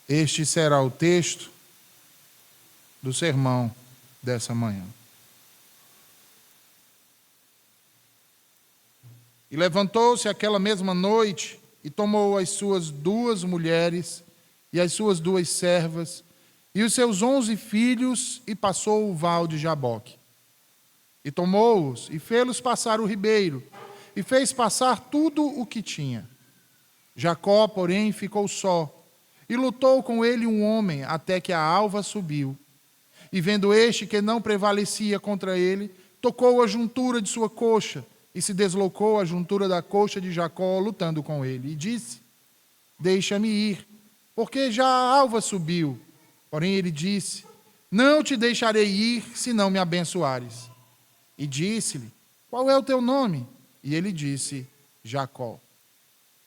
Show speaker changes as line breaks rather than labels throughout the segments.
Este será o texto do sermão dessa manhã. E levantou-se aquela mesma noite e tomou as suas 2 mulheres e as suas 2 servas e os seus 11 filhos e passou o val de Jaboque. E tomou-os e fê-los passar o ribeiro e fez passar tudo o que tinha. Jacó, porém, ficou só e lutou com ele um homem até que a alva subiu. E vendo este que não prevalecia contra ele, tocou a juntura de sua coxa e se deslocou a juntura da coxa de Jacó, lutando com ele. E disse: deixa-me ir, porque já a alva subiu. Porém ele disse: não te deixarei ir, se não me abençoares. E disse-lhe: qual é o teu nome? E ele disse: Jacó.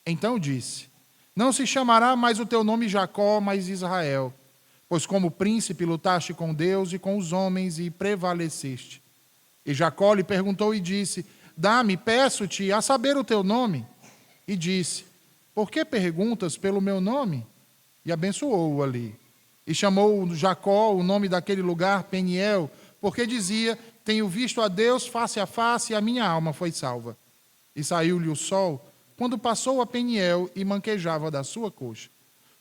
Então disse: não se chamará mais o teu nome Jacó, mas Israel, pois como príncipe lutaste com Deus e com os homens e prevaleceste. E Jacó lhe perguntou e disse: dá-me, peço-te, a saber o teu nome. E disse: por que perguntas pelo meu nome? E abençoou-o ali. E chamou Jacó o nome daquele lugar Peniel, porque dizia: tenho visto a Deus face a face, e a minha alma foi salva. E saiu-lhe o sol, quando passou a Peniel e manquejava da sua coxa.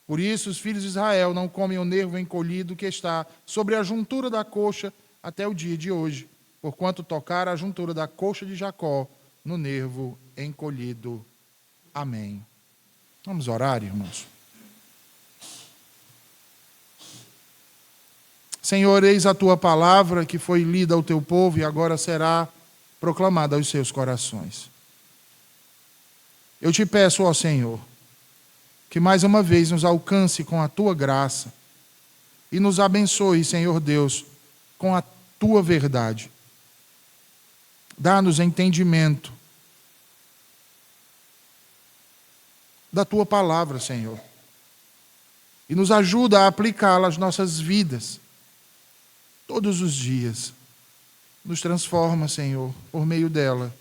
Por isso os filhos de Israel não comem o nervo encolhido que está sobre a juntura da coxa até o dia de hoje, porquanto tocara a juntura da coxa de Jacó no nervo encolhido. Amém. Vamos orar, irmãos. Senhor, eis a tua palavra que foi lida ao teu povo e agora será proclamada aos seus corações. Eu te peço, ó Senhor, que mais uma vez nos alcance com a tua graça e nos abençoe, Senhor Deus, com a tua verdade. Dá-nos entendimento da tua palavra, Senhor, e nos ajuda a aplicá-la às nossas vidas todos os dias. Nos transforma, Senhor, por meio dela,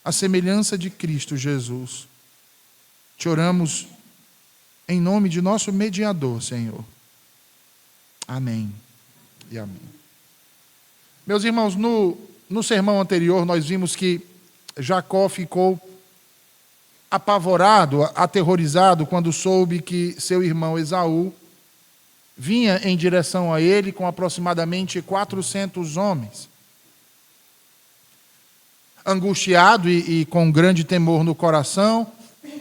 à semelhança de Cristo Jesus. Te oramos em nome de nosso mediador, Senhor. Amém e amém. Meus irmãos, no sermão anterior nós vimos que Jacó ficou apavorado, aterrorizado, quando soube que seu irmão Esaú vinha em direção a ele com aproximadamente 400 homens. Angustiado e com grande temor no coração,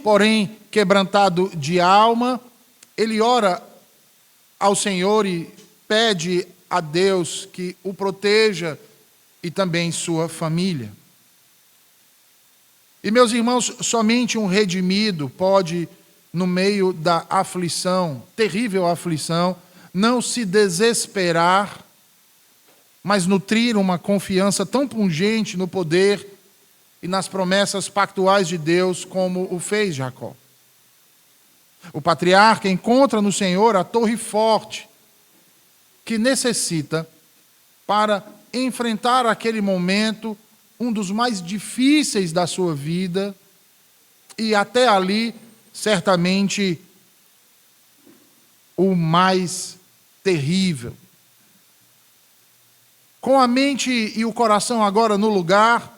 porém quebrantado de alma, ele ora ao Senhor e pede a Deus que o proteja e também sua família. E, meus irmãos, somente um redimido pode, no meio da aflição, terrível aflição, não se desesperar, mas nutrir uma confiança tão pungente no poder e nas promessas pactuais de Deus como o fez Jacó. O patriarca encontra no Senhor a torre forte que necessita para enfrentar aquele momento, um dos mais difíceis da sua vida, e até ali, certamente, o mais terrível. Com a mente e o coração agora no lugar,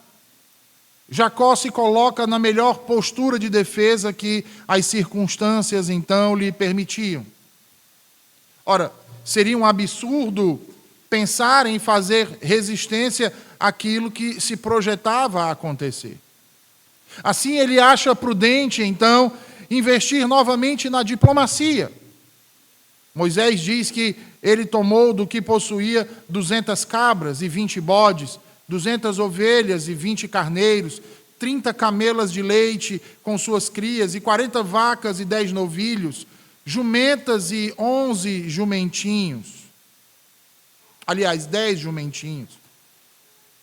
Jacó se coloca na melhor postura de defesa que as circunstâncias então lhe permitiam. Ora, seria um absurdo pensar em fazer resistência àquilo que se projetava a acontecer. Assim, ele acha prudente, então, investir novamente na diplomacia. Moisés diz que ele tomou do que possuía 200 cabras e 20 bodes, 200 ovelhas e 20 carneiros, 30 camelas de leite com suas crias, e 40 vacas e 10 novilhos, jumentas e 11 jumentinhos. Aliás, 10 jumentinhos.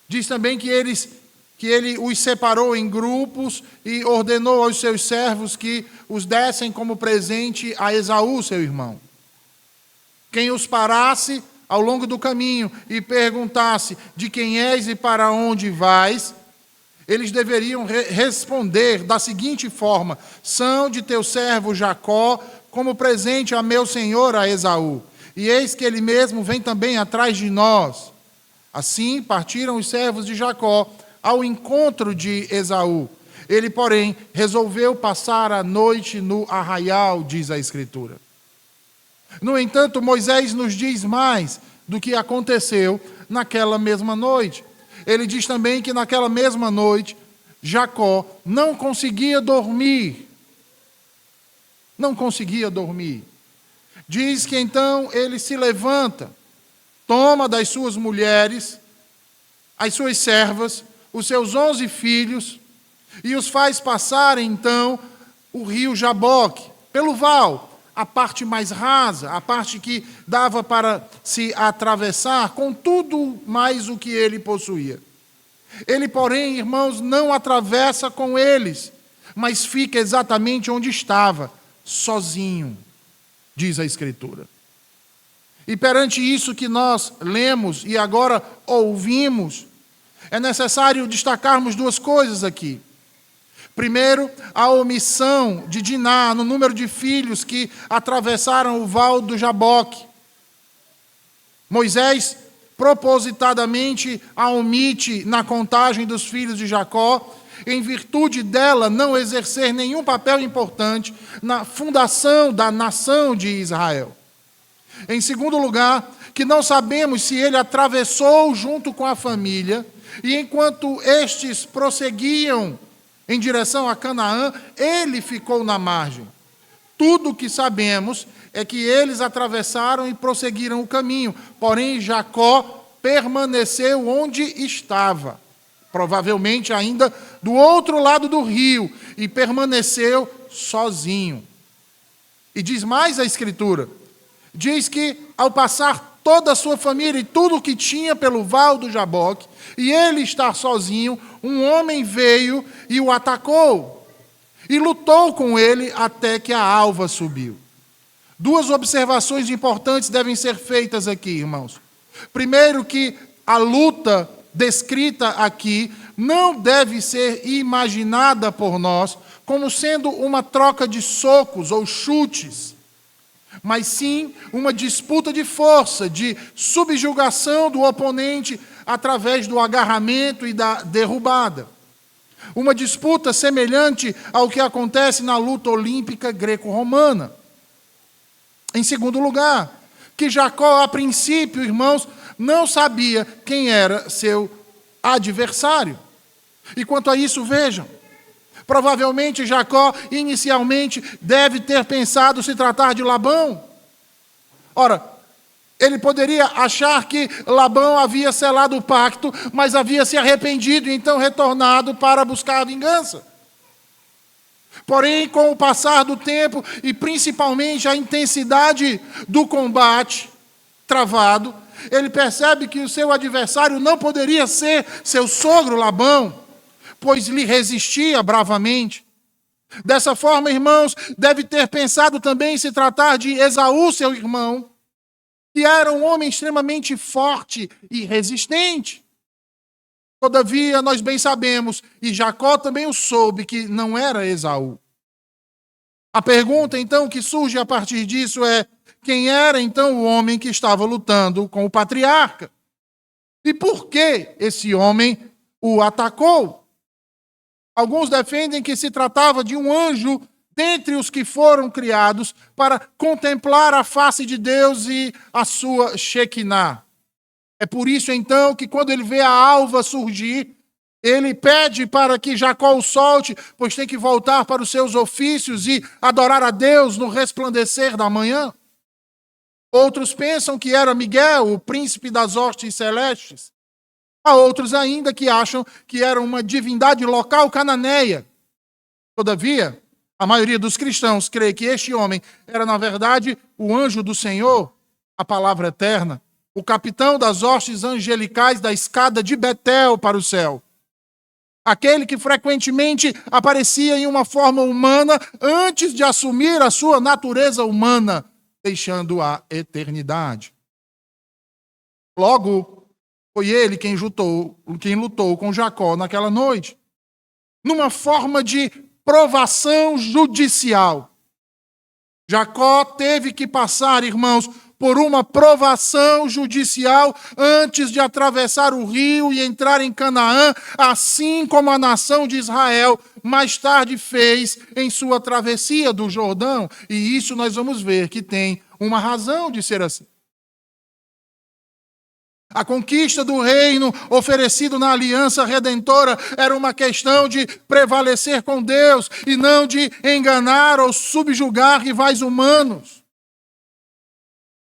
Diz também que ele os separou em grupos e ordenou aos seus servos que os dessem como presente a Esaú, seu irmão. Quem os parasse ao longo do caminho e perguntasse: de quem és e para onde vais, eles deveriam responder da seguinte forma: são de teu servo Jacó, como presente a meu senhor, a Esaú. E eis que ele mesmo vem também atrás de nós. Assim partiram os servos de Jacó ao encontro de Esaú. Ele, porém, resolveu passar a noite no arraial, diz a Escritura. No entanto, Moisés nos diz mais do que aconteceu naquela mesma noite. Ele diz também que naquela mesma noite, Jacó não conseguia dormir. Não conseguia dormir. Diz que então ele se levanta, toma das suas mulheres, as suas servas, os seus 11 filhos, e os faz passar então o rio Jaboque, pelo val, a parte mais rasa, a parte que dava para se atravessar com tudo mais o que ele possuía. Ele, porém, irmãos, não atravessa com eles, mas fica exatamente onde estava, sozinho, diz a Escritura. E perante isso que nós lemos e agora ouvimos, é necessário destacarmos duas coisas aqui. Primeiro, a omissão de Diná no número de filhos que atravessaram o val do Jaboque. Moisés propositadamente a omite na contagem dos filhos de Jacó, em virtude dela não exercer nenhum papel importante na fundação da nação de Israel. Em segundo lugar, que não sabemos se ele atravessou junto com a família, e enquanto estes prosseguiam em direção a Canaã, ele ficou na margem. Tudo o que sabemos é que eles atravessaram e prosseguiram o caminho, porém Jacó permaneceu onde estava, provavelmente ainda do outro lado do rio, e permaneceu sozinho. E diz mais a Escritura, diz que ao passar toda a sua família e tudo o que tinha pelo val do Jaboque, e ele estar sozinho, um homem veio e o atacou, e lutou com ele até que a alva subiu. Duas observações importantes devem ser feitas aqui, irmãos. Primeiro, que a luta descrita aqui não deve ser imaginada por nós como sendo uma troca de socos ou chutes, mas sim uma disputa de força, de subjugação do oponente através do agarramento e da derrubada. Uma disputa semelhante ao que acontece na luta olímpica greco-romana. Em segundo lugar, que Jacó, a princípio, irmãos, não sabia quem era seu adversário. E quanto a isso, vejam, provavelmente Jacó, inicialmente, deve ter pensado se tratar de Labão. Ora, ele poderia achar que Labão havia selado o pacto, mas havia se arrependido e então retornado para buscar a vingança. Porém, com o passar do tempo e principalmente a intensidade do combate travado, ele percebe que o seu adversário não poderia ser seu sogro Labão, pois lhe resistia bravamente. Dessa forma, irmãos, deve ter pensado também em se tratar de Esaú, seu irmão, que era um homem extremamente forte e resistente. Todavia, nós bem sabemos, e Jacó também o soube, que não era Esaú. A pergunta, então, que surge a partir disso é: quem era, então, o homem que estava lutando com o patriarca? E por que esse homem o atacou? Alguns defendem que se tratava de um anjo dentre os que foram criados para contemplar a face de Deus e a sua Shekinah. É por isso, então, que quando ele vê a alva surgir, ele pede para que Jacó o solte, pois tem que voltar para os seus ofícios e adorar a Deus no resplandecer da manhã. Outros pensam que era Miguel, o príncipe das hostes celestes. Há outros ainda que acham que era uma divindade local cananeia. Todavia, a maioria dos cristãos crê que este homem era, na verdade, o anjo do Senhor, a palavra eterna, o capitão das hostes angelicais da escada de Betel para o céu. Aquele que frequentemente aparecia em uma forma humana antes de assumir a sua natureza humana, deixando a eternidade. Logo, foi ele quem lutou com Jacó naquela noite, numa forma de provação judicial. Jacó teve que passar, irmãos, por uma provação judicial antes de atravessar o rio e entrar em Canaã, assim como a nação de Israel mais tarde fez em sua travessia do Jordão. E isso nós vamos ver que tem uma razão de ser assim. A conquista do reino oferecido na aliança redentora era uma questão de prevalecer com Deus e não de enganar ou subjugar rivais humanos.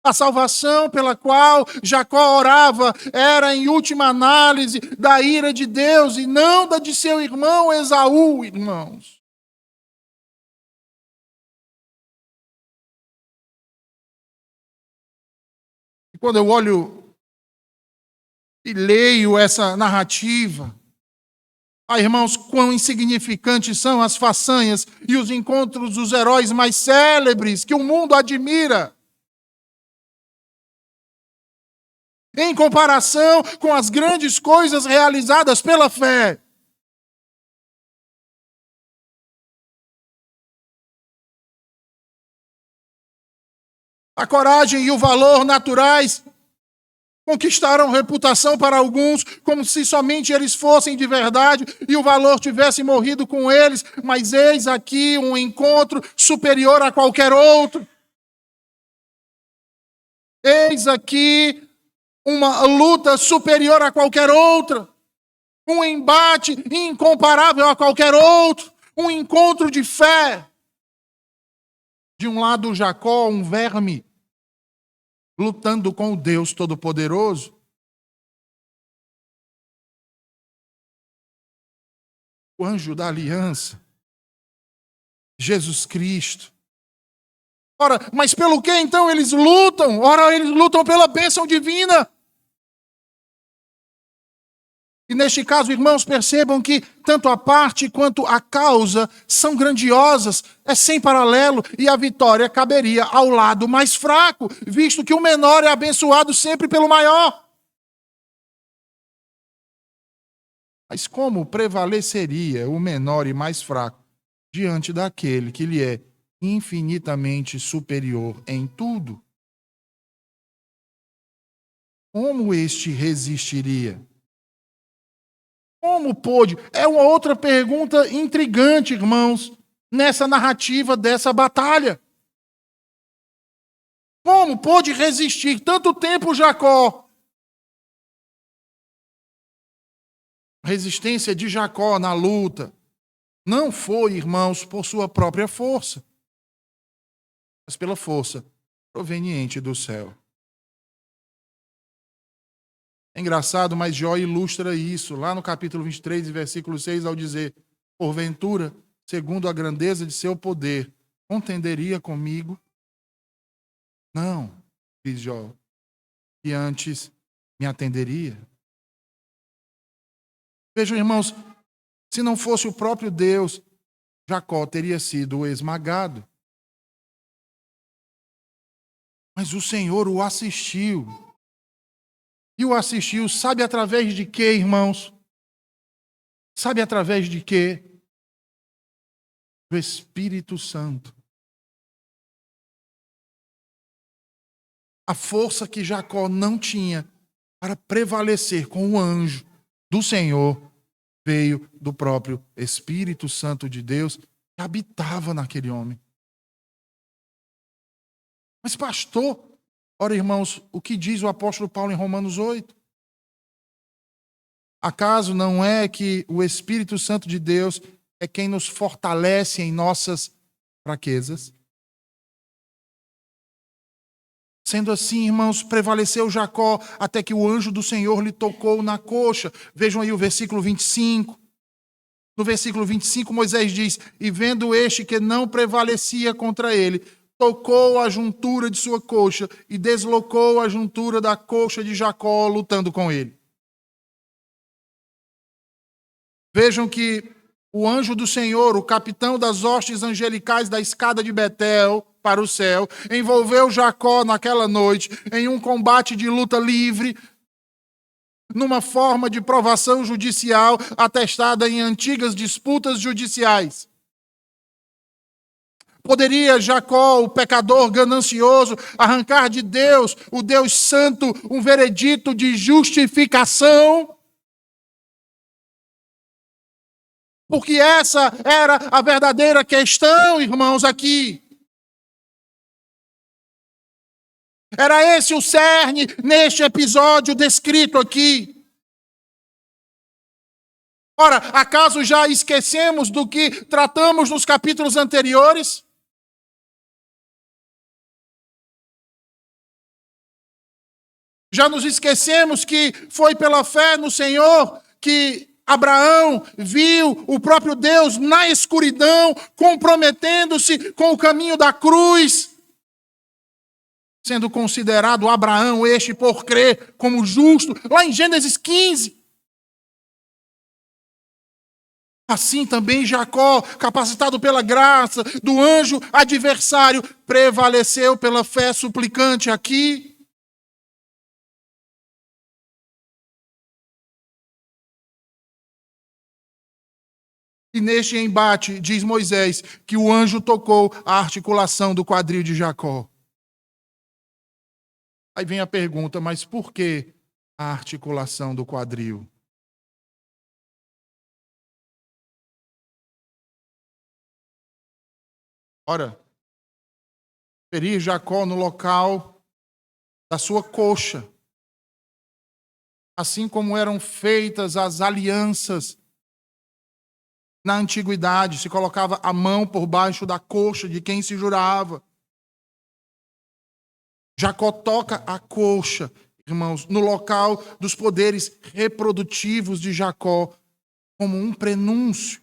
A salvação pela qual Jacó orava era, em última análise, da ira de Deus e não da de seu irmão Esaú, irmãos. E quando eu olho e leio essa narrativa, irmãos, quão insignificantes são as façanhas e os encontros dos heróis mais célebres que o mundo admira, em comparação com as grandes coisas realizadas pela fé. A coragem e o valor naturais conquistaram reputação para alguns, como se somente eles fossem de verdade e o valor tivesse morrido com eles, mas eis aqui um encontro superior a qualquer outro. Eis aqui uma luta superior a qualquer outra, um embate incomparável a qualquer outro, um encontro de fé. De um lado, Jacó, um verme, lutando com o Deus Todo-Poderoso. O anjo da aliança, Jesus Cristo. Ora, mas pelo que então eles lutam? Ora, eles lutam pela bênção divina. E neste caso, irmãos, percebam que tanto a parte quanto a causa são grandiosas, é sem paralelo, e a vitória caberia ao lado mais fraco, visto que o menor é abençoado sempre pelo maior. Mas como prevaleceria o menor e mais fraco diante daquele que lhe é infinitamente superior em tudo? Como este resistiria? Como pôde? É uma outra pergunta intrigante, irmãos, nessa narrativa dessa batalha. Como pôde resistir tanto tempo Jacó? A resistência de Jacó na luta não foi, irmãos, por sua própria força, mas pela força proveniente do céu. É engraçado, mas Jó ilustra isso lá no capítulo 23, versículo 6, ao dizer: porventura, segundo a grandeza de seu poder, contenderia comigo? Não, diz Jó, que antes me atenderia. Vejam, irmãos, se não fosse o próprio Deus, Jacó teria sido esmagado. Mas o Senhor o assistiu. E o assistiu, sabe através de quê, irmãos? Sabe através de quê? Do Espírito Santo. A força que Jacó não tinha para prevalecer com o anjo do Senhor veio do próprio Espírito Santo de Deus que habitava naquele homem. Mas pastor, ora, irmãos, o que diz o apóstolo Paulo em Romanos 8? Acaso não é que o Espírito Santo de Deus é quem nos fortalece em nossas fraquezas? Sendo assim, irmãos, prevaleceu Jacó até que o anjo do Senhor lhe tocou na coxa. Vejam aí o versículo 25. No versículo 25, Moisés diz: e vendo este que não prevalecia contra ele, tocou a juntura de sua coxa e deslocou a juntura da coxa de Jacó, lutando com ele. Vejam que o anjo do Senhor, o capitão das hostes angelicais da escada de Betel para o céu, envolveu Jacó naquela noite em um combate de luta livre, numa forma de provação judicial atestada em antigas disputas judiciais. Poderia Jacó, o pecador ganancioso, arrancar de Deus, o Deus santo, um veredito de justificação? Porque essa era a verdadeira questão, irmãos, aqui. Era esse o cerne neste episódio descrito aqui. Ora, acaso já esquecemos do que tratamos nos capítulos anteriores? Já nos esquecemos que foi pela fé no Senhor que Abraão viu o próprio Deus na escuridão, comprometendo-se com o caminho da cruz, sendo considerado Abraão este por crer como justo, lá em Gênesis 15. Assim também Jacó, capacitado pela graça do anjo adversário, prevaleceu pela fé suplicante aqui. E neste embate, diz Moisés, que o anjo tocou a articulação do quadril de Jacó. Aí vem a pergunta, mas por que a articulação do quadril? Ora, ferir Jacó no local da sua coxa, assim como eram feitas as alianças na antiguidade, se colocava a mão por baixo da coxa de quem se jurava. Jacó toca a coxa, irmãos, no local dos poderes reprodutivos de Jacó, como um prenúncio.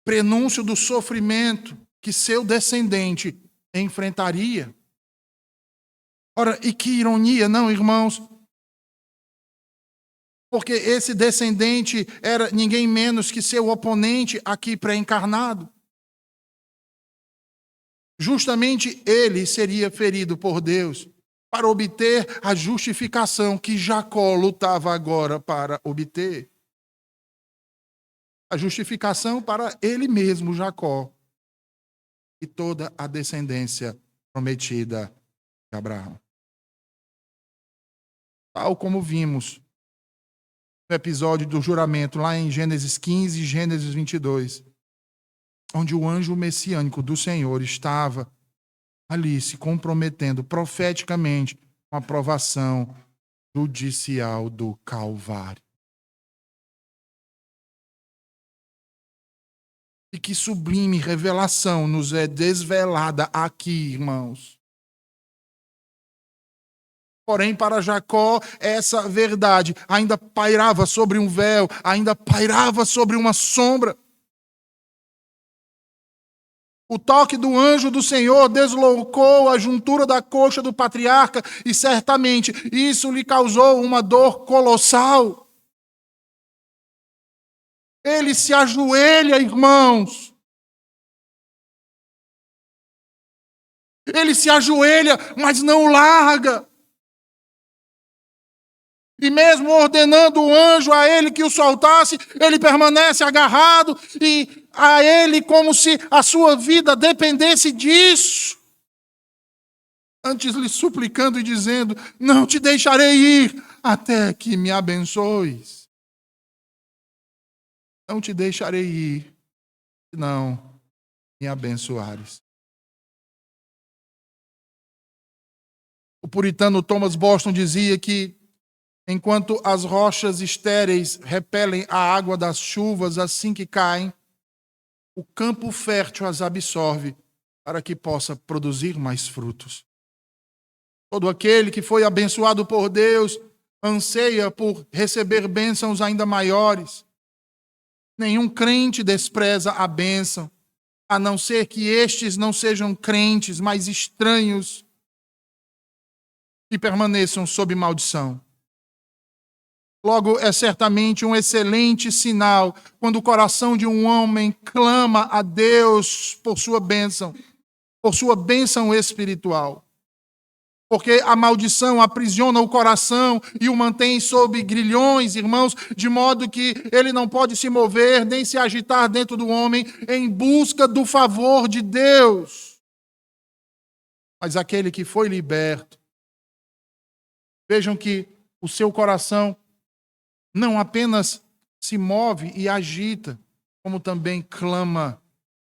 Prenúncio do sofrimento que seu descendente enfrentaria. Ora, e que ironia, não, irmãos? Porque esse descendente era ninguém menos que seu oponente aqui pré-encarnado. Justamente ele seria ferido por Deus para obter a justificação que Jacó lutava agora para obter. A justificação para ele mesmo, Jacó, e toda a descendência prometida de Abraão. Tal como vimos no episódio do juramento, lá em Gênesis 15 e Gênesis 22, onde o anjo messiânico do Senhor estava ali se comprometendo profeticamente com a aprovação judicial do Calvário. E que sublime revelação nos é desvelada aqui, irmãos. Porém, para Jacó, essa verdade ainda pairava sobre um véu, ainda pairava sobre uma sombra. O toque do anjo do Senhor deslocou a juntura da coxa do patriarca e certamente isso lhe causou uma dor colossal. Ele se ajoelha, irmãos. Ele se ajoelha, mas não larga. E mesmo ordenando o anjo a ele que o soltasse, ele permanece agarrado e a ele como se a sua vida dependesse disso. Antes lhe suplicando e dizendo, não te deixarei ir até que me abençoes. Não te deixarei ir, senão me abençoares. O puritano Thomas Boston dizia que enquanto as rochas estéreis repelem a água das chuvas assim que caem, o campo fértil as absorve para que possa produzir mais frutos. Todo aquele que foi abençoado por Deus anseia por receber bênçãos ainda maiores. Nenhum crente despreza a bênção, a não ser que estes não sejam crentes, mas estranhos e permaneçam sob maldição. Logo, é certamente um excelente sinal quando o coração de um homem clama a Deus por sua bênção espiritual. Porque a maldição aprisiona o coração e o mantém sob grilhões, irmãos, de modo que ele não pode se mover nem se agitar dentro do homem em busca do favor de Deus. Mas aquele que foi liberto, vejam que o seu coração não apenas se move e agita, como também clama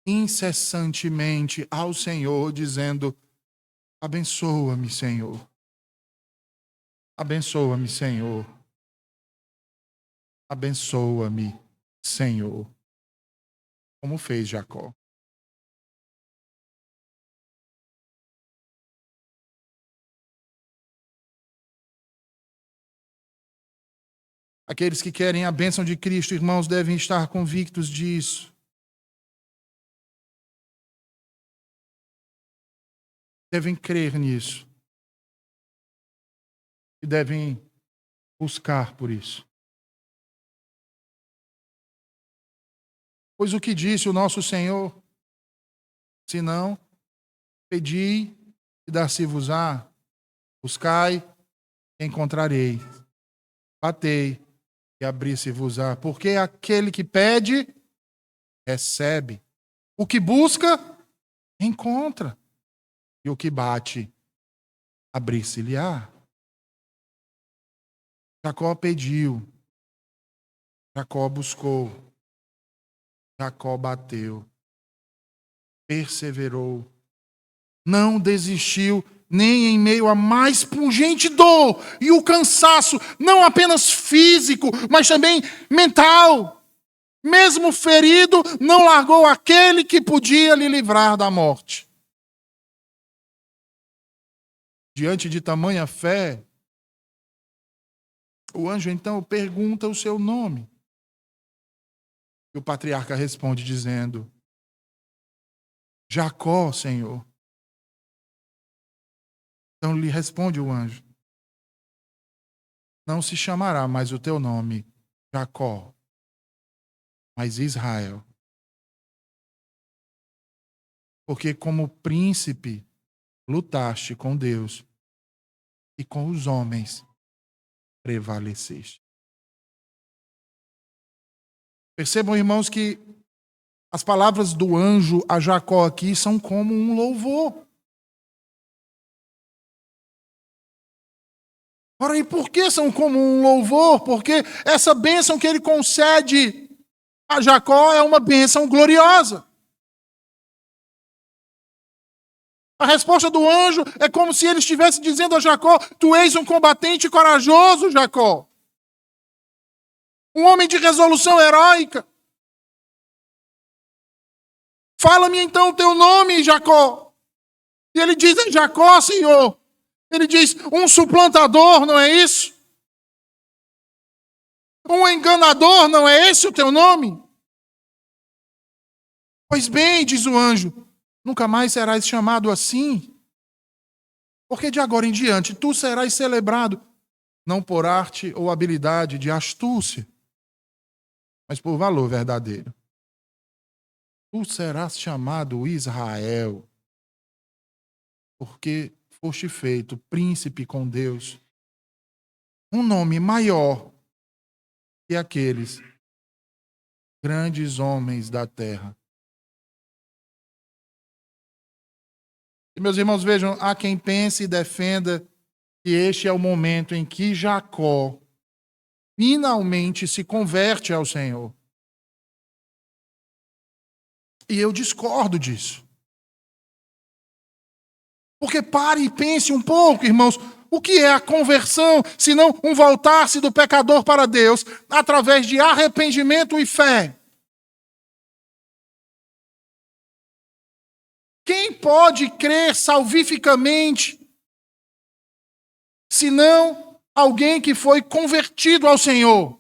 incessantemente ao Senhor, dizendo: abençoa-me, Senhor. Abençoa-me, Senhor. Abençoa-me, Senhor. Como fez Jacó. Aqueles que querem a bênção de Cristo, irmãos, devem estar convictos disso. Devem crer nisso. E devem buscar por isso. Pois o que disse o nosso Senhor? Se não, pedi e dar-se-vos-á. Buscai e encontrarei. Batei e abrir-se-vos-á. Porque aquele que pede, recebe. O que busca, encontra. E o que bate, abrir-se-lhe-á. Jacó pediu. Jacó buscou. Jacó bateu. Perseverou. Não desistiu, nem em meio à mais pungente dor e o cansaço, não apenas físico, mas também mental. Mesmo ferido, não largou aquele que podia lhe livrar da morte. Diante de tamanha fé, o anjo então pergunta o seu nome. E o patriarca responde dizendo: Jacó, Senhor. Então lhe responde o anjo: não se chamará mais o teu nome Jacó, mas Israel. Porque como príncipe lutaste com Deus e com os homens prevaleceste. Percebam, irmãos, que as palavras do anjo a Jacó aqui são como um louvor. Ora, e por que são como um louvor? Porque essa bênção que ele concede a Jacó é uma bênção gloriosa. A resposta do anjo é como se ele estivesse dizendo a Jacó: tu és um combatente corajoso, Jacó. Um homem de resolução heróica. Fala-me então o teu nome, Jacó. E ele diz: é Jacó, Senhor. Ele diz: um suplantador, não é isso? Um enganador, não é esse o teu nome? Pois bem, diz o anjo, nunca mais serás chamado assim. Porque de agora em diante tu serás celebrado, não por arte ou habilidade de astúcia, mas por valor verdadeiro. Tu serás chamado Israel, porque foste feito príncipe com Deus. Um nome maior que aqueles grandes homens da terra. E meus irmãos, vejam, há quem pense e defenda que este é o momento em que Jacó finalmente se converte ao Senhor. E eu discordo disso. Porque pare e pense um pouco, irmãos, o que é a conversão, senão um voltar-se do pecador para Deus através de arrependimento e fé? Quem pode crer salvificamente, senão alguém que foi convertido ao Senhor?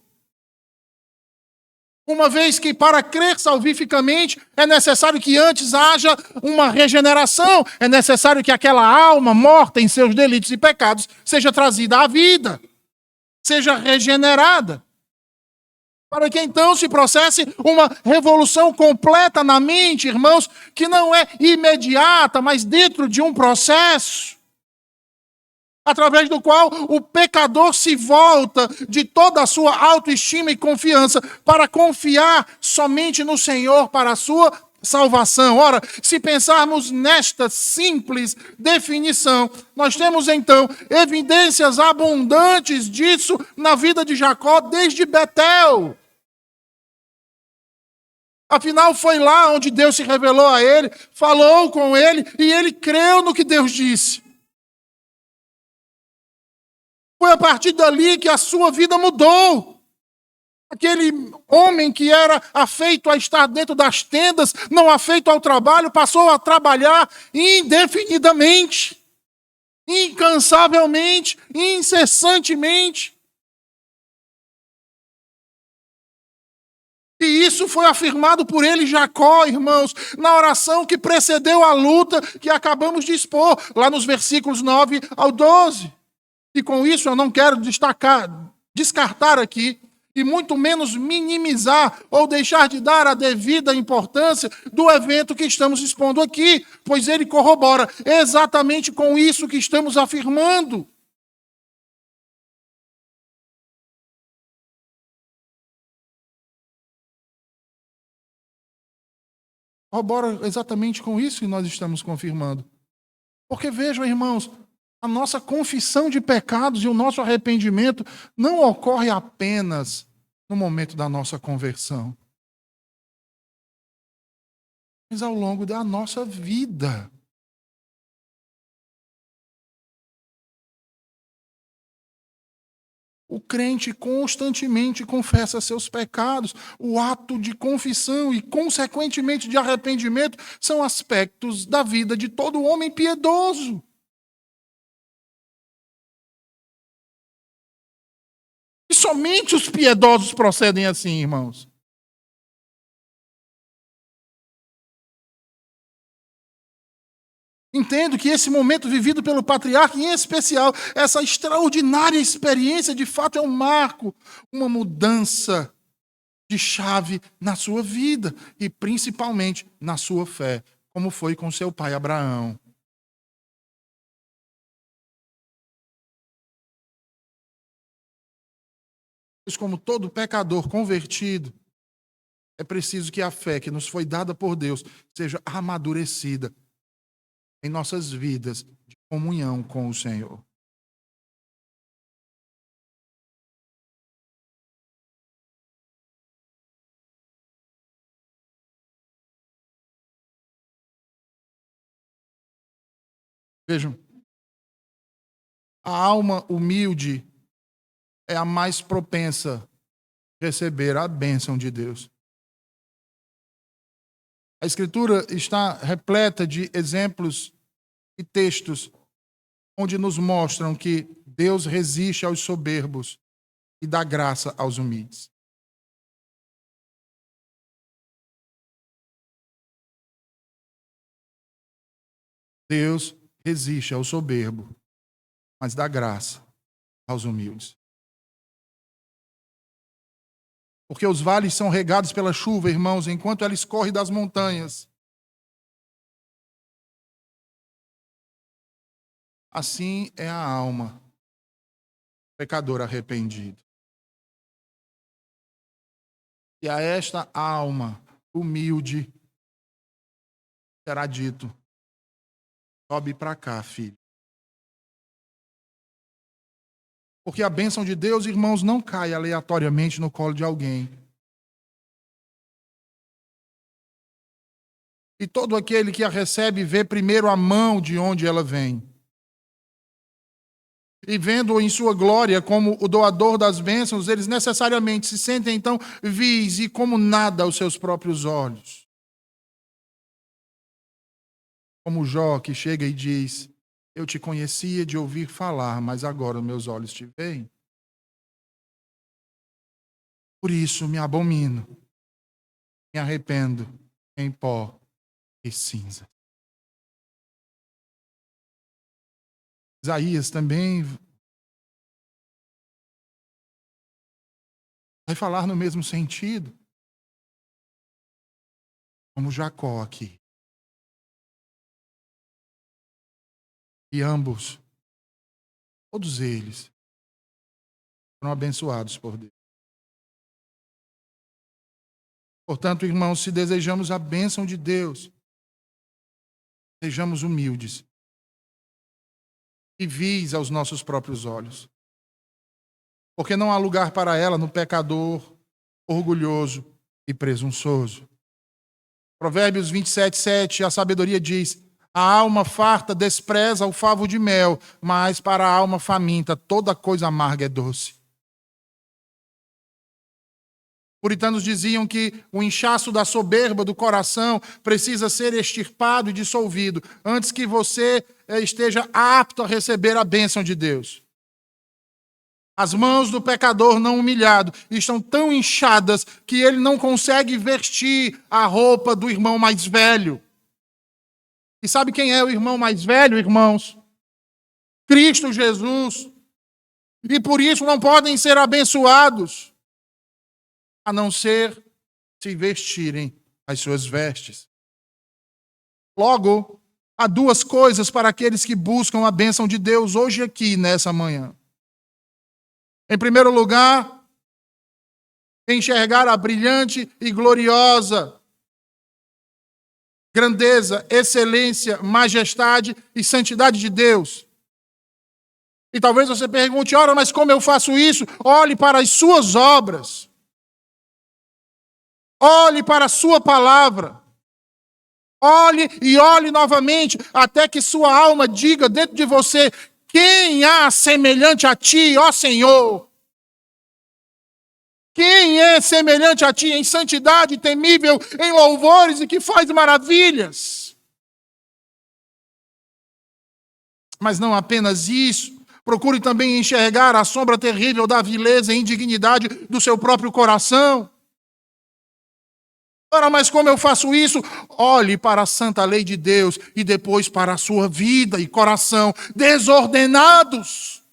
Uma vez que para crer salvificamente é necessário que antes haja uma regeneração, é necessário que aquela alma morta em seus delitos e pecados seja trazida à vida, seja regenerada, para que então se processe uma revolução completa na mente, irmãos, que não é imediata, mas dentro de um processo. através do qual o pecador se volta de toda a sua autoestima e confiança para confiar somente no Senhor para a sua salvação. Ora, se pensarmos nesta simples definição, nós temos então evidências abundantes disso na vida de Jacó desde Betel. Afinal, foi lá onde Deus se revelou a ele, falou com ele e ele creu no que Deus disse. Foi a partir dali que a sua vida mudou. Aquele homem que era afeito a estar dentro das tendas, não afeito ao trabalho, passou a trabalhar indefinidamente, incansavelmente, incessantemente. E isso foi afirmado por ele, Jacó, irmãos, na oração que precedeu a luta que acabamos de expor, lá nos versículos 9 ao 12. E com isso eu não quero descartar aqui, e muito menos minimizar ou deixar de dar a devida importância do evento que estamos expondo aqui, pois ele corrobora exatamente com isso que estamos afirmando. Corrobora exatamente com isso que nós estamos confirmando. Porque vejam, irmãos, a nossa confissão de pecados e o nosso arrependimento não ocorre apenas no momento da nossa conversão, mas ao longo da nossa vida. O crente constantemente confessa seus pecados. O ato de confissão e, consequentemente, de arrependimento são aspectos da vida de todo homem piedoso. E somente os piedosos procedem assim, irmãos. Entendo que esse momento vivido pelo patriarca, em especial, essa extraordinária experiência, de fato é um marco, uma mudança de chave na sua vida e principalmente na sua fé, como foi com seu pai Abraão. Pois como todo pecador convertido, é preciso que a fé que nos foi dada por Deus seja amadurecida em nossas vidas de comunhão com o Senhor. Vejam, a alma humilde é a mais propensa a receber a bênção de Deus. A Escritura está repleta de exemplos e textos onde nos mostram que Deus resiste aos soberbos e dá graça aos humildes. Deus resiste ao soberbo, mas dá graça aos humildes. Porque os vales são regados pela chuva, irmãos, enquanto ela escorre das montanhas. Assim é a alma, pecador arrependido. E a esta alma humilde será dito: sobe para cá, filho. Porque a bênção de Deus, irmãos, não cai aleatoriamente no colo de alguém. E todo aquele que a recebe vê primeiro a mão de onde ela vem. E vendo-o em sua glória como o doador das bênçãos, eles necessariamente se sentem então vis e como nada aos seus próprios olhos. Como Jó, que chega e diz: eu te conhecia de ouvir falar, mas agora meus olhos te veem. Por isso me abomino, me arrependo em pó e cinza. Isaías também vai falar no mesmo sentido, como Jacó aqui. E ambos Todos eles foram abençoados por Deus. Portanto, irmãos, se desejamos a bênção de Deus, sejamos humildes e vis aos nossos próprios olhos. Porque não há lugar para ela no pecador orgulhoso e presunçoso. Provérbios 27:7, a sabedoria diz: a alma farta despreza o favo de mel, mas para a alma faminta toda coisa amarga é doce. Puritanos diziam que o inchaço da soberba do coração precisa ser extirpado e dissolvido antes que você esteja apto a receber a bênção de Deus. As mãos do pecador não humilhado estão tão inchadas que ele não consegue vestir a roupa do irmão mais velho. E sabe quem é o irmão mais velho, irmãos? Cristo Jesus. E por isso não podem ser abençoados, a não ser se vestirem as suas vestes. Logo, há duas coisas para aqueles que buscam a bênção de Deus hoje aqui, nessa manhã. Em primeiro lugar, enxergar a brilhante e gloriosa grandeza, excelência, majestade e santidade de Deus. E talvez você pergunte: ora, mas como eu faço isso? Olhe para as suas obras. Olhe para a sua palavra. Olhe e olhe novamente, até que sua alma diga dentro de você: quem há semelhante a ti, ó Senhor? Quem é semelhante a ti em santidade, temível, em louvores e que faz maravilhas? Mas não apenas isso. Procure também enxergar a sombra terrível da vileza e indignidade do seu próprio coração. Ora, mas como eu faço isso? Olhe para a santa lei de Deus e depois para a sua vida e coração desordenados.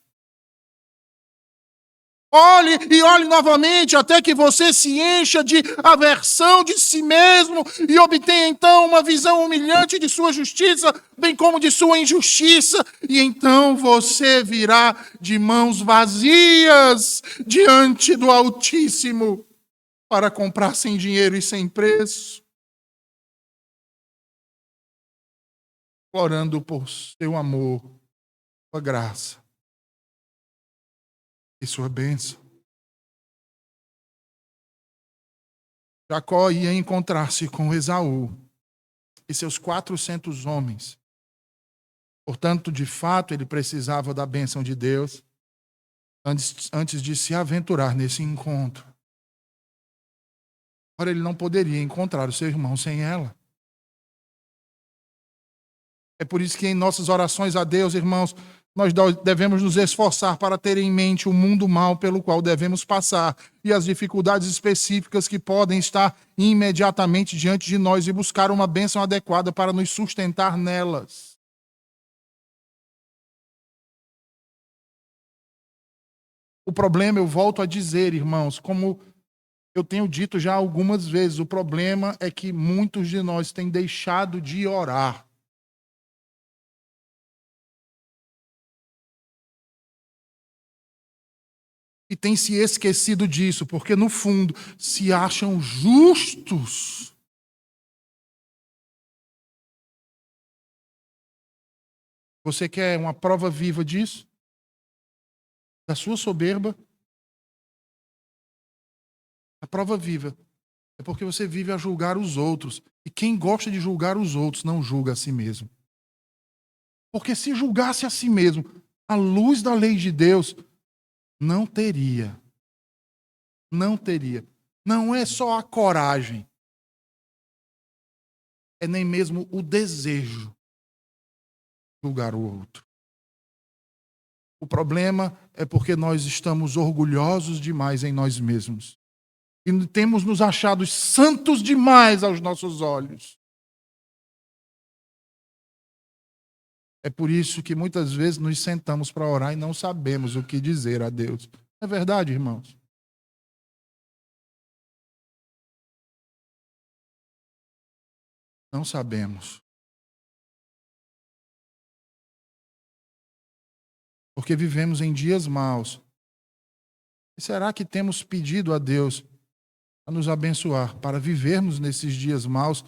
Olhe e olhe novamente até que você se encha de aversão de si mesmo e obtenha então uma visão humilhante de sua justiça, bem como de sua injustiça. E então você virá de mãos vazias diante do Altíssimo para comprar sem dinheiro e sem preço, orando por seu amor, sua graça e sua bênção. Jacó ia encontrar-se com Esaú e seus 400 homens. Portanto, de fato, ele precisava da bênção de Deus antes de se aventurar nesse encontro. Ora, ele não poderia encontrar o seu irmão sem ela. É por isso que em nossas orações a Deus, irmãos, nós devemos nos esforçar para ter em mente o mundo mal pelo qual devemos passar e as dificuldades específicas que podem estar imediatamente diante de nós e buscar uma bênção adequada para nos sustentar nelas. O problema, eu volto a dizer, irmãos, como eu tenho dito já algumas vezes, o problema é que muitos de nós têm deixado de orar. E têm se esquecido disso, porque no fundo se acham justos. Você quer uma prova viva disso? Da sua soberba? A prova viva é porque você vive a julgar os outros. E quem gosta de julgar os outros não julga a si mesmo. Porque se julgasse a si mesmo, à luz da lei de Deus, não teria. Não teria. Não é só a coragem. É nem mesmo o desejo de julgar o outro. O problema é porque nós estamos orgulhosos demais em nós mesmos. E temos nos achado santos demais aos nossos olhos. É por isso que muitas vezes nos sentamos para orar e não sabemos o que dizer a Deus. É verdade, irmãos? Não sabemos. porque vivemos em dias maus. E será que temos pedido a Deus a nos abençoar para vivermos nesses dias maus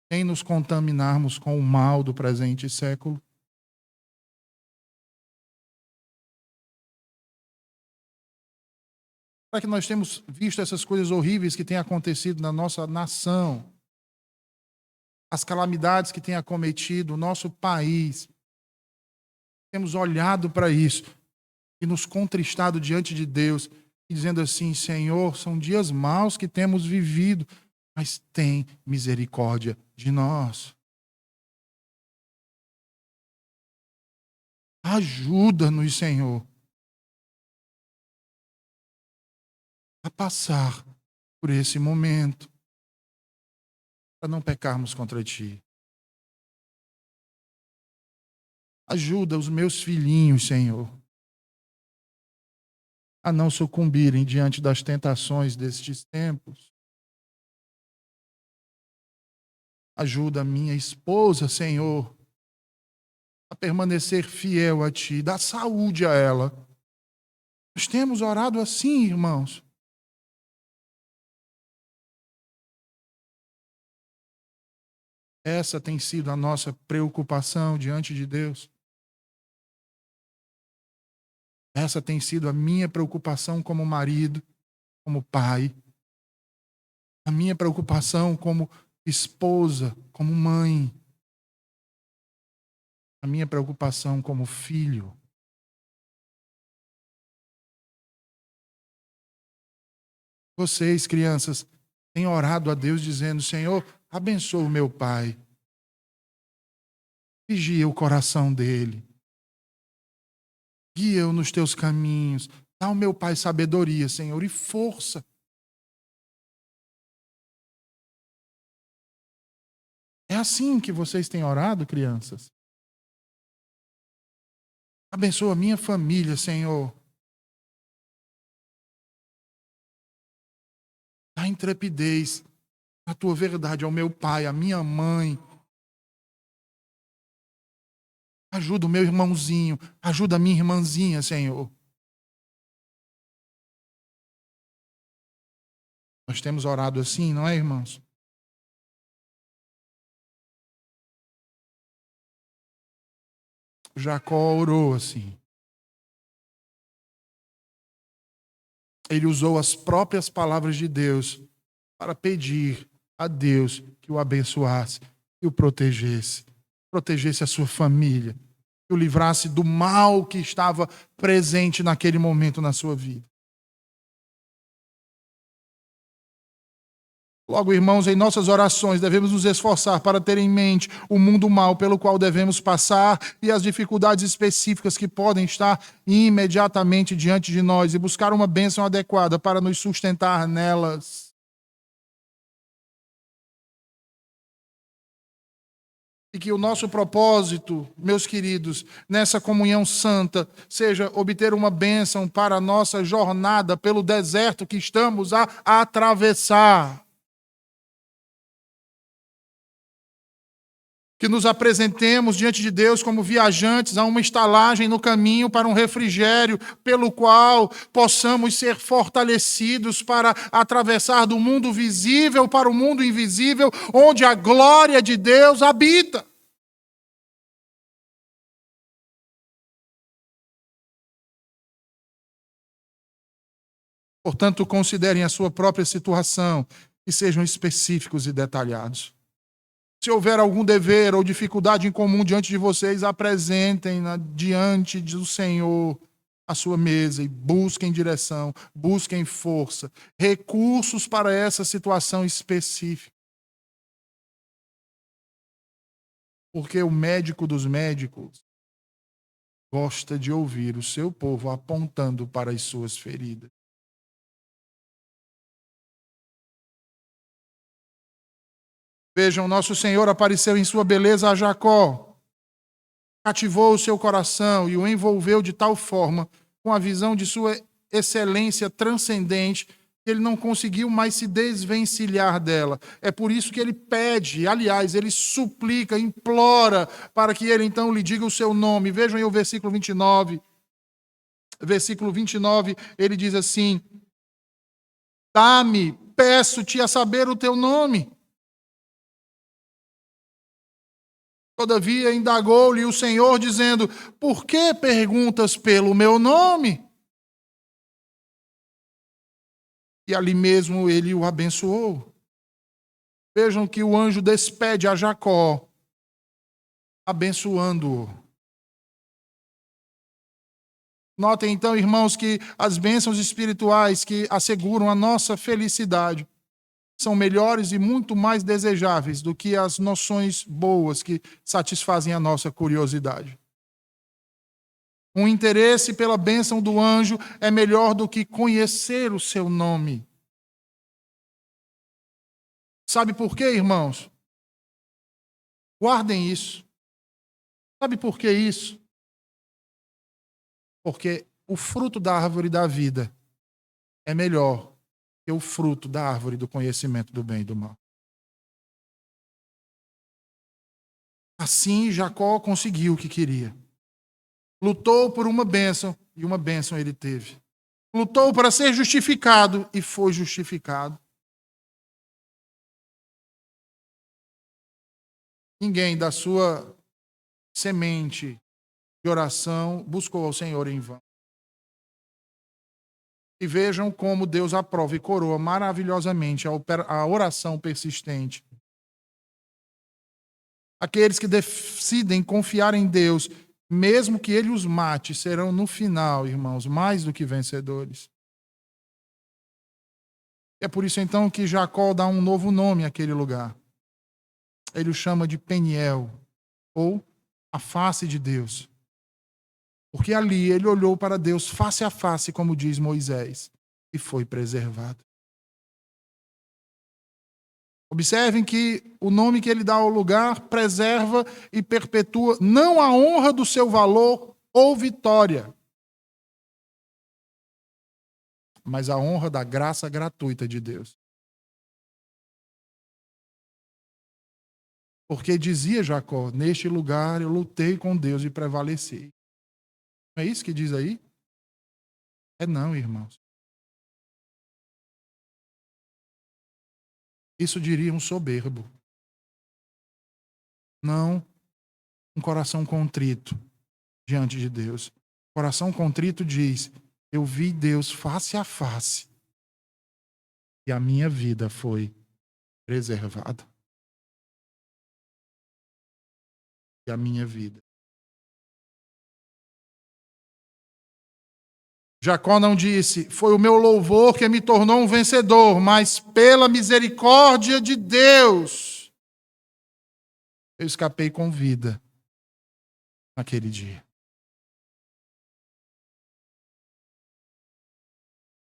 sem nos contaminarmos com o mal do presente século? Será que nós temos visto essas coisas horríveis que têm acontecido na nossa nação? As calamidades que têm acometido o nosso país? Temos olhado para isso e nos contristado diante de Deus e dizendo assim: Senhor, são dias maus que temos vivido, mas tem misericórdia de nós. Ajuda-nos, Senhor, a passar por esse momento, para não pecarmos contra Ti. Ajuda os meus filhinhos, Senhor, a não sucumbirem diante das tentações destes tempos. Ajuda a minha esposa, Senhor, a permanecer fiel a Ti. Dá saúde a ela. Nós temos orado assim, irmãos. Essa tem sido a nossa preocupação diante de Deus. Essa tem sido a minha preocupação como marido, como pai. A minha preocupação como esposa, como mãe. A minha preocupação como filho. Vocês, crianças, têm orado a Deus dizendo: Senhor, abençoa o meu pai. Vigia o coração dele. Guia-o nos teus caminhos. Dá ao meu pai sabedoria, Senhor, e força. É assim que vocês têm orado, crianças? Abençoa a minha família, Senhor. Dá intrepidez na tua verdade ao meu pai, à minha mãe. Ajuda o meu irmãozinho, ajuda a minha irmãzinha, Senhor. Nós temos orado assim, não é, irmãos? Jacó orou assim. Ele usou as próprias palavras de Deus para pedir a Deus que o abençoasse e o protegesse. Protegesse a sua família. Que o livrasse do mal que estava presente naquele momento na sua vida. Logo, irmãos, em nossas orações devemos nos esforçar para ter em mente o mundo mal pelo qual devemos passar e as dificuldades específicas que podem estar imediatamente diante de nós e buscar uma bênção adequada para nos sustentar nelas. E que o nosso propósito, meus queridos, nessa comunhão santa, seja obter uma bênção para a nossa jornada pelo deserto que estamos a atravessar. Que nos apresentemos diante de Deus como viajantes a uma estalagem no caminho para um refrigério, pelo qual possamos ser fortalecidos para atravessar do mundo visível para o mundo invisível, onde a glória de Deus habita. Portanto, considerem a sua própria situação e sejam específicos e detalhados. Se houver algum dever ou dificuldade em comum diante de vocês, apresentem-na diante do Senhor a sua mesa e busquem direção, busquem força, recursos para essa situação específica. Porque o médico dos médicos gosta de ouvir o seu povo apontando para as suas feridas. Vejam, nosso Senhor apareceu em sua beleza a Jacó, cativou o seu coração e o envolveu de tal forma com a visão de sua excelência transcendente que ele não conseguiu mais se desvencilhar dela. É por isso que ele pede, aliás, ele suplica, implora para que ele então lhe diga o seu nome. Vejam aí o versículo 29. Versículo 29, ele diz assim: dá-me, peço-te a saber o teu nome. Todavia indagou-lhe o Senhor, dizendo: por que perguntas pelo meu nome? E ali mesmo ele o abençoou. Vejam que o anjo despede a Jacó, abençoando-o. Notem então, irmãos, que as bênçãos espirituais que asseguram a nossa felicidade são melhores e muito mais desejáveis do que as noções boas que satisfazem a nossa curiosidade. Um interesse pela bênção do anjo é melhor do que conhecer o seu nome. Sabe por quê, irmãos? Guardem isso. Sabe por que isso? Porque o fruto da árvore da vida é melhor que o fruto da árvore do conhecimento do bem e do mal. Assim, Jacó conseguiu o que queria. Lutou por uma bênção, e uma bênção ele teve. Lutou para ser justificado, e foi justificado. Ninguém da sua semente de oração buscou ao Senhor em vão. E vejam como Deus aprova e coroa maravilhosamente a oração persistente. Aqueles que decidem confiar em Deus, mesmo que Ele os mate, serão no final, irmãos, mais do que vencedores. É por isso então que Jacó dá um novo nome àquele lugar. Ele o chama de Peniel, ou a face de Deus. Porque ali ele olhou para Deus face a face, como diz Moisés, e foi preservado. Observem que o nome que ele dá ao lugar preserva e perpetua não a honra do seu valor ou vitória, mas a honra da graça gratuita de Deus. Porque dizia Jacó: neste lugar eu lutei com Deus e prevaleci. Não é isso que diz aí? É não, irmãos. Isso diria um soberbo. Não um coração contrito diante de Deus. Coração contrito diz: eu vi Deus face a face e a minha vida foi preservada. E a minha vida. Jacó não disse: foi o meu louvor que me tornou um vencedor, mas pela misericórdia de Deus eu escapei com vida naquele dia.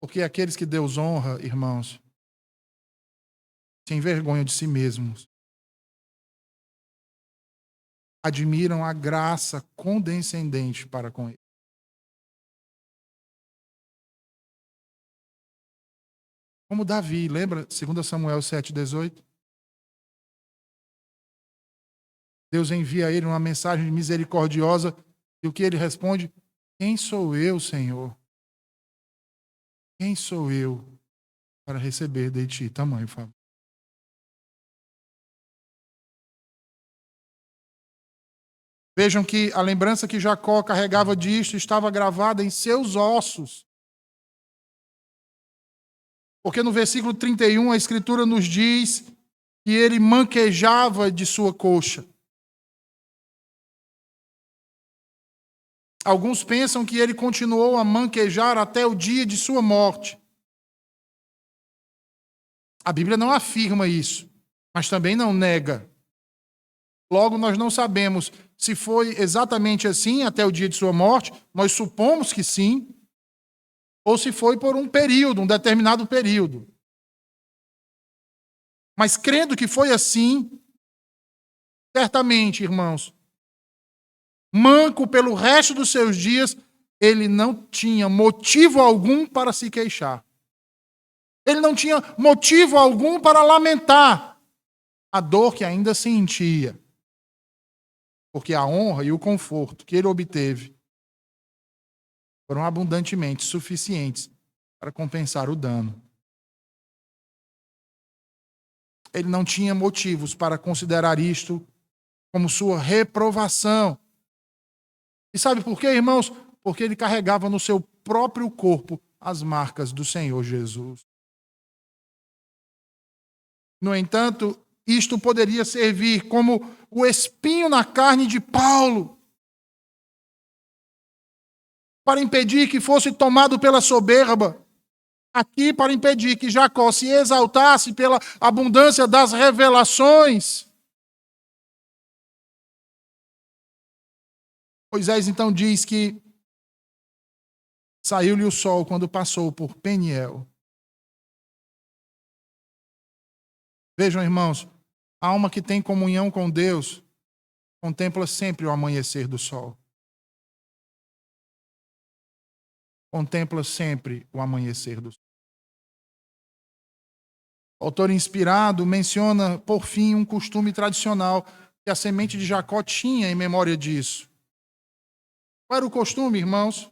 Porque aqueles que Deus honra, irmãos, se envergonham de si mesmos, admiram a graça condescendente para com ele. Como Davi, lembra 2 Samuel 7,18? Deus envia a ele uma mensagem misericordiosa e o que ele responde? Quem sou eu, Senhor? Quem sou eu para receber de ti tamanho favor? Vejam que a lembrança que Jacó carregava disto estava gravada em seus ossos. Porque no versículo 31 a Escritura nos diz que ele manquejava de sua coxa. Alguns pensam que ele continuou a manquejar até o dia de sua morte. A Bíblia não afirma isso, mas também não nega. Logo, nós não sabemos se foi exatamente assim até o dia de sua morte, nós supomos que sim, ou se foi por um período, um determinado período. Mas crendo que foi assim, certamente, irmãos, manco pelo resto dos seus dias, ele não tinha motivo algum para se queixar. Ele não tinha motivo algum para lamentar a dor que ainda sentia. Porque a honra e o conforto que ele obteve foram abundantemente suficientes para compensar o dano. Ele não tinha motivos para considerar isto como sua reprovação. E sabe por quê, irmãos? Porque ele carregava no seu próprio corpo as marcas do Senhor Jesus. No entanto, isto poderia servir como o espinho na carne de Paulo, para impedir que fosse tomado pela soberba, aqui para impedir que Jacó se exaltasse pela abundância das revelações. Moisés então diz que saiu-lhe o sol quando passou por Peniel. Vejam, irmãos, a alma que tem comunhão com Deus contempla sempre o amanhecer do sol. Contempla sempre o amanhecer do sol. O autor inspirado menciona, por fim, um costume tradicional que a semente de Jacó tinha em memória disso. Qual era o costume, irmãos?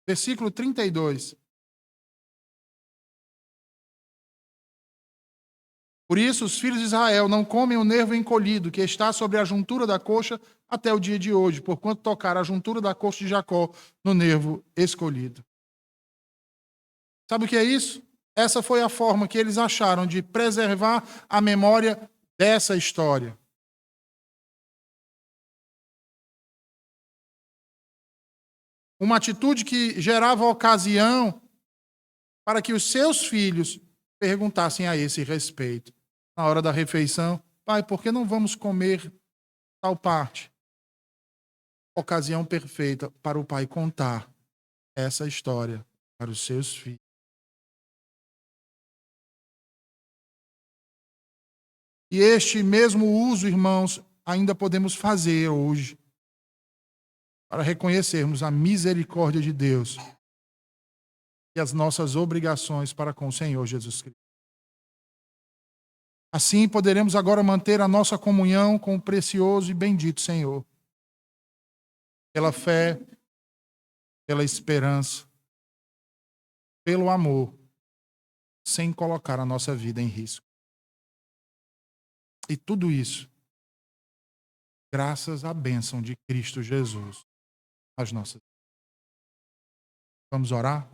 Versículo 32. Por isso, os filhos de Israel não comem o nervo encolhido que está sobre a juntura da coxa até o dia de hoje, porquanto tocar a juntura da coxa de Jacó no nervo escolhido. Sabe o que é isso? Essa foi a forma que eles acharam de preservar a memória dessa história. Uma atitude que gerava ocasião para que os seus filhos perguntassem a esse respeito. Na hora da refeição, pai, por que não vamos comer tal parte? Ocasião perfeita para o pai contar essa história para os seus filhos. E este mesmo uso, irmãos, ainda podemos fazer hoje para reconhecermos a misericórdia de Deus e as nossas obrigações para com o Senhor Jesus Cristo. Assim poderemos agora manter a nossa comunhão com o precioso e bendito Senhor, pela fé, pela esperança, pelo amor, sem colocar a nossa vida em risco. E tudo isso, graças à bênção de Cristo Jesus, as nossas. Vamos orar?